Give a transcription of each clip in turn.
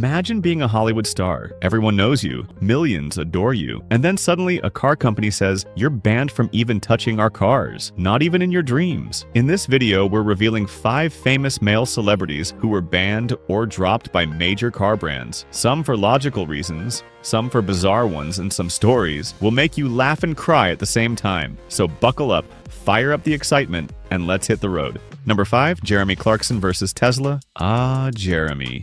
Imagine being a Hollywood star. Everyone knows you, millions adore you, and then suddenly a car company says, you're banned from even touching our cars, not even in your dreams. In this video, we're revealing 5 famous male celebrities who were banned or dropped by major car brands. Some for logical reasons, some for bizarre ones, and some stories will make you laugh and cry at the same time. So buckle up, fire up the excitement, and let's hit the road. Number 5, Jeremy Clarkson versus Tesla. Jeremy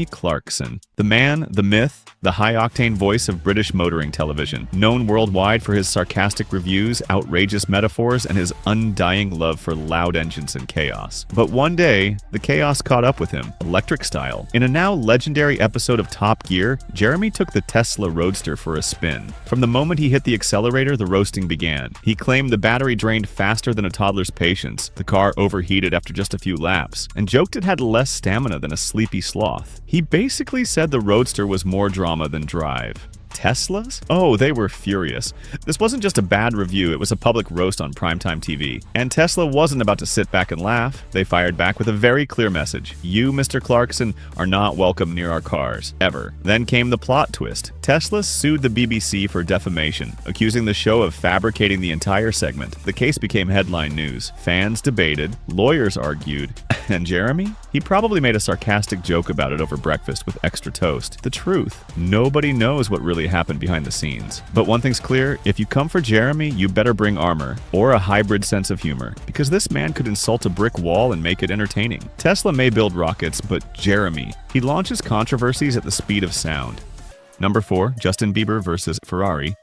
Clarkson. The man, the myth, the high-octane voice of British motoring television, known worldwide for his sarcastic reviews, outrageous metaphors, and his undying love for loud engines and chaos. But one day, the chaos caught up with him, electric style. In a now legendary episode of Top Gear, Jeremy took the Tesla Roadster for a spin. From the moment he hit the accelerator, the roasting began. He claimed the battery drained faster than a toddler's patience, the car overheated after just a few laps, and joked it had less stamina than a sleepy sloth. He basically said the Roadster was more drama than drive. Teslas? Oh, they were furious. This wasn't just a bad review, it was a public roast on primetime TV. And Tesla wasn't about to sit back and laugh. They fired back with a very clear message. You, Mr. Clarkson, are not welcome near our cars, ever. Then came the plot twist. Tesla sued the BBC for defamation, accusing the show of fabricating the entire segment. The case became headline news. Fans debated, lawyers argued, and Jeremy? He probably made a sarcastic joke about it over breakfast with extra toast. The truth. Nobody knows what really happened behind the scenes. But one thing's clear, if you come for Jeremy, you better bring armor, or a hybrid sense of humor, because this man could insult a brick wall and make it entertaining. Tesla may build rockets, but Jeremy, he launches controversies at the speed of sound. Number 4, Justin Bieber versus Ferrari.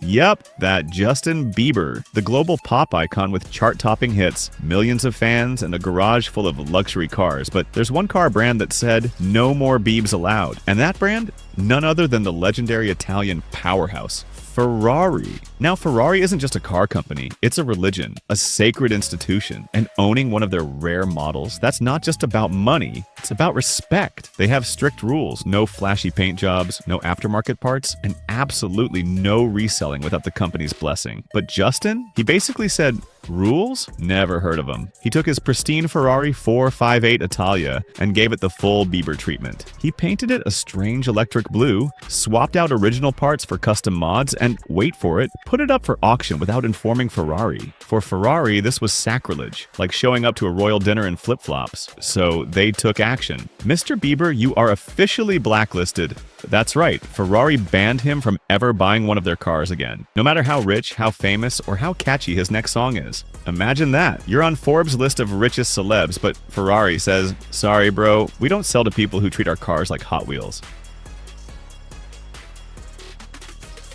Yep, that Justin Bieber, the global pop icon with chart-topping hits, millions of fans, and a garage full of luxury cars. But there's one car brand that said, no more Biebs allowed. And that brand? None other than the legendary Italian powerhouse, Ferrari. Now, Ferrari isn't just a car company, it's a religion, a sacred institution, and owning one of their rare models, that's not just about money, it's about respect. They have strict rules, no flashy paint jobs, no aftermarket parts, and absolutely no reselling without the company's blessing. But Justin, he basically said, rules? Never heard of him. He took his pristine Ferrari 458 Italia and gave it the full Bieber treatment. He painted it a strange electric blue, swapped out original parts for custom mods, and, wait for it, put it up for auction without informing Ferrari. For Ferrari, this was sacrilege, like showing up to a royal dinner in flip-flops. So they took action. Mr. Bieber, you are officially blacklisted. That's right, Ferrari banned him from ever buying one of their cars again, no matter how rich, how famous, or how catchy his next song is. Imagine that. You're on Forbes' list of richest celebs, but Ferrari says, sorry bro, we don't sell to people who treat our cars like Hot Wheels.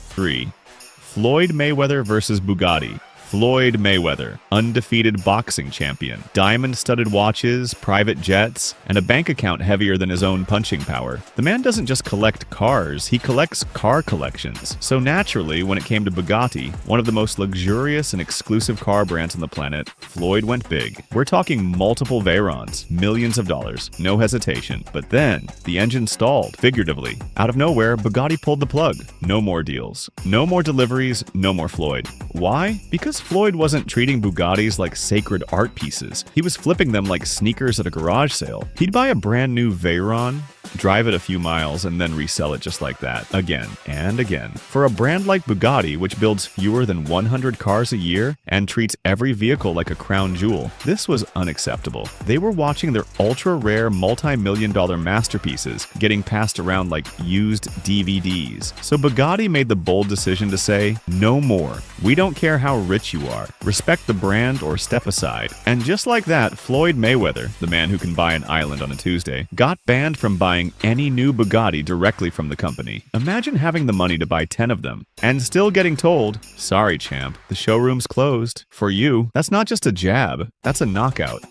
3. Floyd Mayweather versus Bugatti. Floyd Mayweather, undefeated boxing champion, diamond-studded watches, private jets, and a bank account heavier than his own punching power. The man doesn't just collect cars, he collects car collections. So naturally, when it came to Bugatti, one of the most luxurious and exclusive car brands on the planet, Floyd went big. We're talking multiple Veyrons, millions of dollars, no hesitation. But then, the engine stalled, figuratively. Out of nowhere, Bugatti pulled the plug. No more deals. No more deliveries, no more Floyd. Why? Because Floyd wasn't treating Bugattis like sacred art pieces. He was flipping them like sneakers at a garage sale. He'd buy a brand new Veyron, drive it a few miles, and then resell it just like that, again and again. For a brand like Bugatti, which builds fewer than 100 cars a year and treats every vehicle like a crown jewel, this was unacceptable. They were watching their ultra-rare multi-million-dollar masterpieces getting passed around like used DVDs. So Bugatti made the bold decision to say, no more. We don't care how rich you are. Respect the brand or step aside. And just like that, Floyd Mayweather, the man who can buy an island on a Tuesday, got banned from buying any new Bugatti directly from the company. Imagine having the money to buy 10 of them and still getting told, sorry champ, the showroom's closed. For you, that's not just a jab, that's a knockout.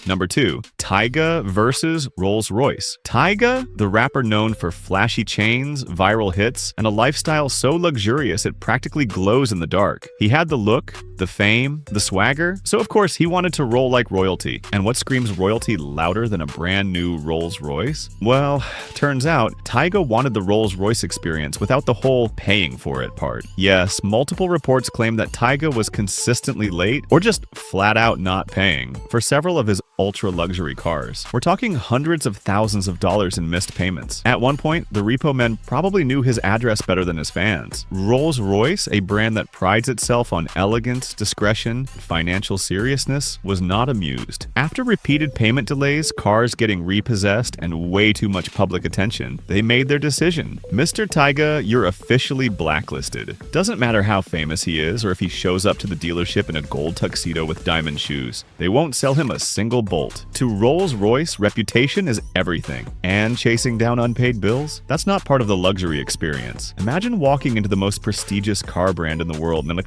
Number 2, Tyga versus Rolls-Royce. Tyga, the rapper known for flashy chains, viral hits, and a lifestyle so luxurious it practically glows in the dark. He had the look, the fame, the swagger, so of course he wanted to roll like royalty. And what screams royalty louder than a brand new Rolls-Royce? Well, turns out Tyga wanted the Rolls-Royce experience without the whole paying for it part. Yes, multiple reports claim that Tyga was consistently late or just flat out not paying for several of his ultra-luxury cars. We're talking hundreds of thousands of dollars in missed payments. At one point, the repo men probably knew his address better than his fans. Rolls-Royce, a brand that prides itself on elegance, discretion, and financial seriousness, was not amused. After repeated payment delays, cars getting repossessed, and way too much public attention, they made their decision. Mr. Tyga, you're officially blacklisted. Doesn't matter how famous he is or if he shows up to the dealership in a gold tuxedo with diamond shoes. They won't sell him a single bolt. To Rolls-Royce, reputation is everything. And chasing down unpaid bills? That's not part of the luxury experience. Imagine walking into the most prestigious car brand in the world and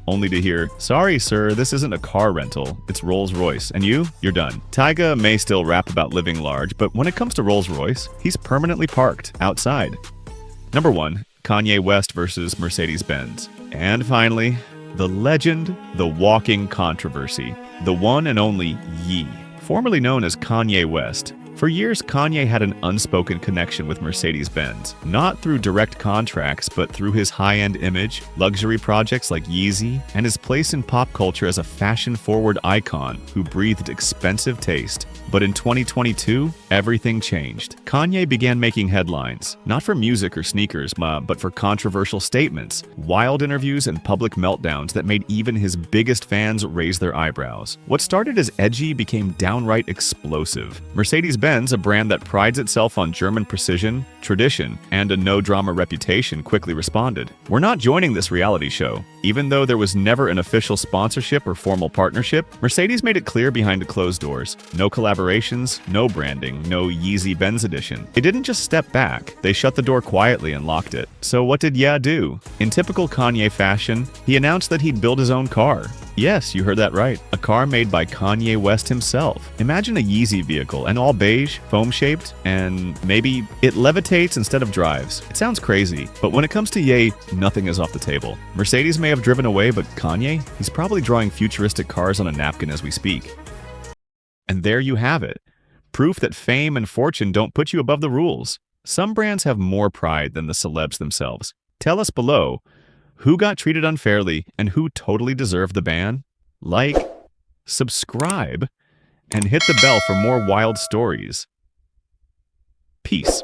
only to hear, "Sorry, sir, this isn't a car rental. It's Rolls-Royce. And you're done." Tyga may still rap about living large, but when it comes to Rolls-Royce, he's permanently parked outside. Number 1. Kanye West versus Mercedes-Benz. And finally, the legend, the walking controversy. The one and only Ye, formerly known as Kanye West. For years, Kanye had an unspoken connection with Mercedes-Benz, not through direct contracts, but through his high-end image, luxury projects like Yeezy, and his place in pop culture as a fashion-forward icon who breathed expensive taste. But in 2022, everything changed. Kanye began making headlines, not for music or sneakers, but for controversial statements, wild interviews, and public meltdowns that made even his biggest fans raise their eyebrows. What started as edgy became downright explosive. Mercedes-Benz, a brand that prides itself on German precision, tradition, and a no-drama reputation, quickly responded. "We're not joining this reality show." Even though there was never an official sponsorship or formal partnership, Mercedes made it clear behind closed doors. No collaborations, no branding, no Yeezy Benz edition. They didn't just step back, they shut the door quietly and locked it. So what did Ye do? In typical Kanye fashion, he announced that he'd build his own car. Yes, you heard that right. A car made by Kanye West himself. Imagine a Yeezy vehicle, and all beige, foam-shaped, and maybe it levitates instead of drives. It sounds crazy, but when it comes to Ye, nothing is off the table. Mercedes may have driven away, but Kanye? He's probably drawing futuristic cars on a napkin as we speak. And there you have it. Proof that fame and fortune don't put you above the rules. Some brands have more pride than the celebs themselves. Tell us below, who got treated unfairly and who totally deserved the ban? Like, subscribe, and hit the bell for more wild stories. Peace.